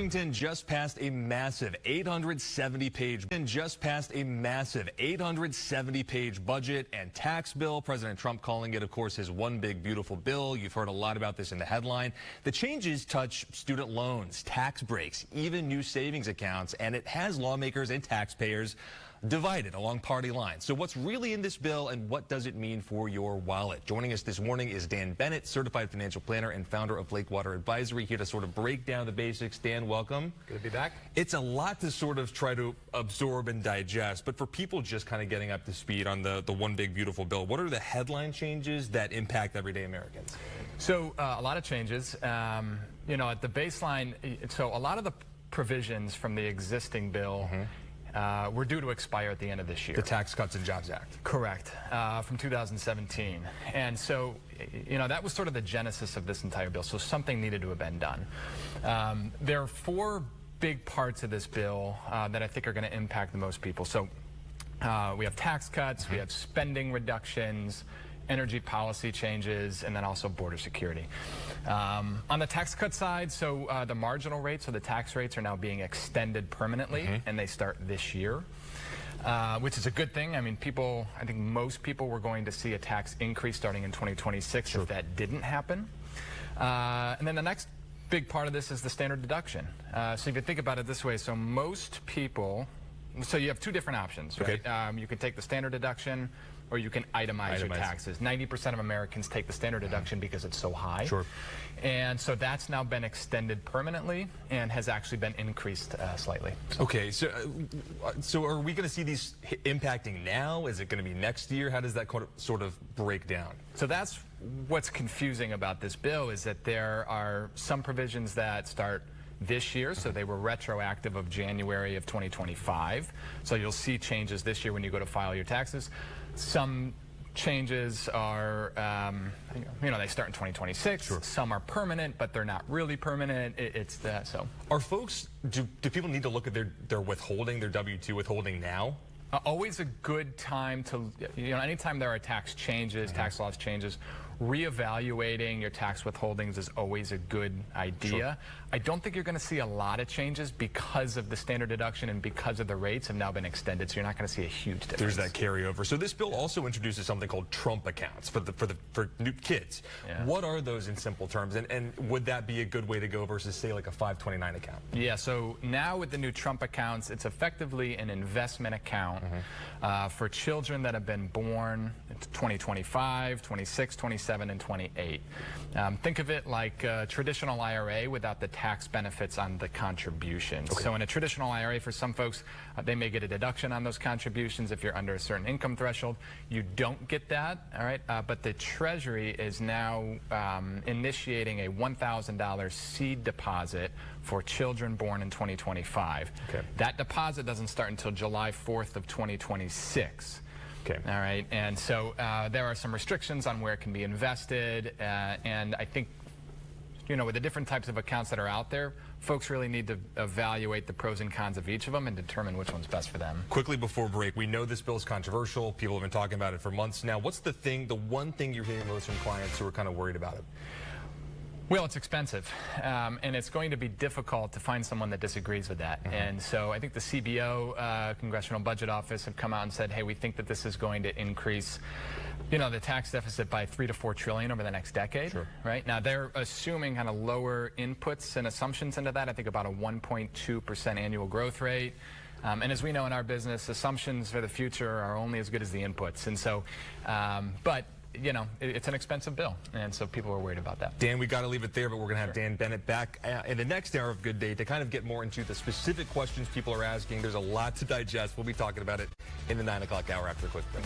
Washington just passed a massive 870-page budget and tax bill. President Trump calling it, of course, his one big beautiful bill. You've heard a lot about this in the headline. The changes touch student loans, tax breaks, even new savings accounts, and it has lawmakers and taxpayers divided along party lines. So what's really in this bill and what does it mean for your wallet? Joining us this morning is Dan Bennett, certified financial planner and founder of Lakewater Advisory, here to sort of break down the basics. Dan, welcome. Good to be back. It's a lot to sort of try to absorb and digest, but for people just kind of getting up to speed on the one big beautiful bill, what are the headline changes that impact everyday Americans? So a lot of changes. You know, at the baseline, so a lot of the provisions from the existing bill were due to expire at the end of this year. The Tax Cuts and Jobs Act. Correct, from 2017. And so, you know, that was sort of the genesis of this entire bill. So something needed to have been done. There are four big parts of this bill that I think are going to impact the most people. So we have tax cuts, we have spending reductions, energy policy changes, and then also border security. On the tax cut side, so the marginal rates, so the tax rates are now being extended permanently, and they start this year, which is a good thing. I mean, I think most people were going to see a tax increase starting in 2026 if that didn't happen. And then the next big part of this is the standard deduction. So if you think about it this way, so most people, so you have two different options, right? You can take the standard deduction, or you can itemize your taxes. 90% of Americans take the standard deduction because it's so high. Sure. And so that's now been extended permanently and has actually been increased slightly. Okay, so are we going to see these impacting now? Is it going to be next year? How does that sort of break down? So that's what's confusing about this bill, is that there are some provisions that start this year, so they were retroactive of January of 2025. So you'll see changes this year when you go to file your taxes. Some changes are, you know, they start in 2026. Sure. Some are permanent, but they're not really permanent. It's that. So, are folks? Do people need to look at their withholding, their W-2 withholding now? Always a good time to, you know, anytime there are tax changes, tax laws changes, reevaluating your tax withholdings is always a good idea. Sure. I don't think you're going to see a lot of changes because of the standard deduction and because of the rates have now been extended, so you're not going to see a huge difference. There's that carryover. So this bill also introduces something called Trump accounts for new kids. Yeah. What are those in simple terms, and would that be a good way to go versus, say, like a 529 account? Yeah, so now with the new Trump accounts, it's effectively an investment account for children that have been born in 2025, 26, 27, and 28. Think of it like a traditional IRA without the tax benefits on the contributions. So in a traditional IRA, for some folks, they may get a deduction on those contributions if you're under a certain income threshold. You don't get that, all right? But the Treasury is now initiating a $1,000 seed deposit for children born in 2025. Okay. That deposit doesn't start until July 4th of 2026. Okay. All right, and so there are some restrictions on where it can be invested, and I think, you know, with the different types of accounts that are out there, folks really need to evaluate the pros and cons of each of them and determine which one's best for them. Quickly before break, we know this bill is controversial. People have been talking about it for months now. What's the one thing you're hearing most from clients who are kind of worried about it? Well, it's expensive, and it's going to be difficult to find someone that disagrees with that. And so I think the CBO, Congressional Budget Office, have come out and said, hey, we think that this is going to increase, you know, the tax deficit by $3 to $4 trillion over the next decade. Sure. Right? Now, they're assuming kind of lower inputs and assumptions into that. I think about a 1.2% annual growth rate. And as we know in our business, assumptions for the future are only as good as the inputs. And so, but you know, it's an expensive bill, and so people are worried about that. Dan, we got to leave it there, but we're going to have Dan Bennett back in the next hour of Good Day to kind of get more into the specific questions people are asking. There's a lot to digest. We'll be talking about it in the 9 o'clock hour after a quick break.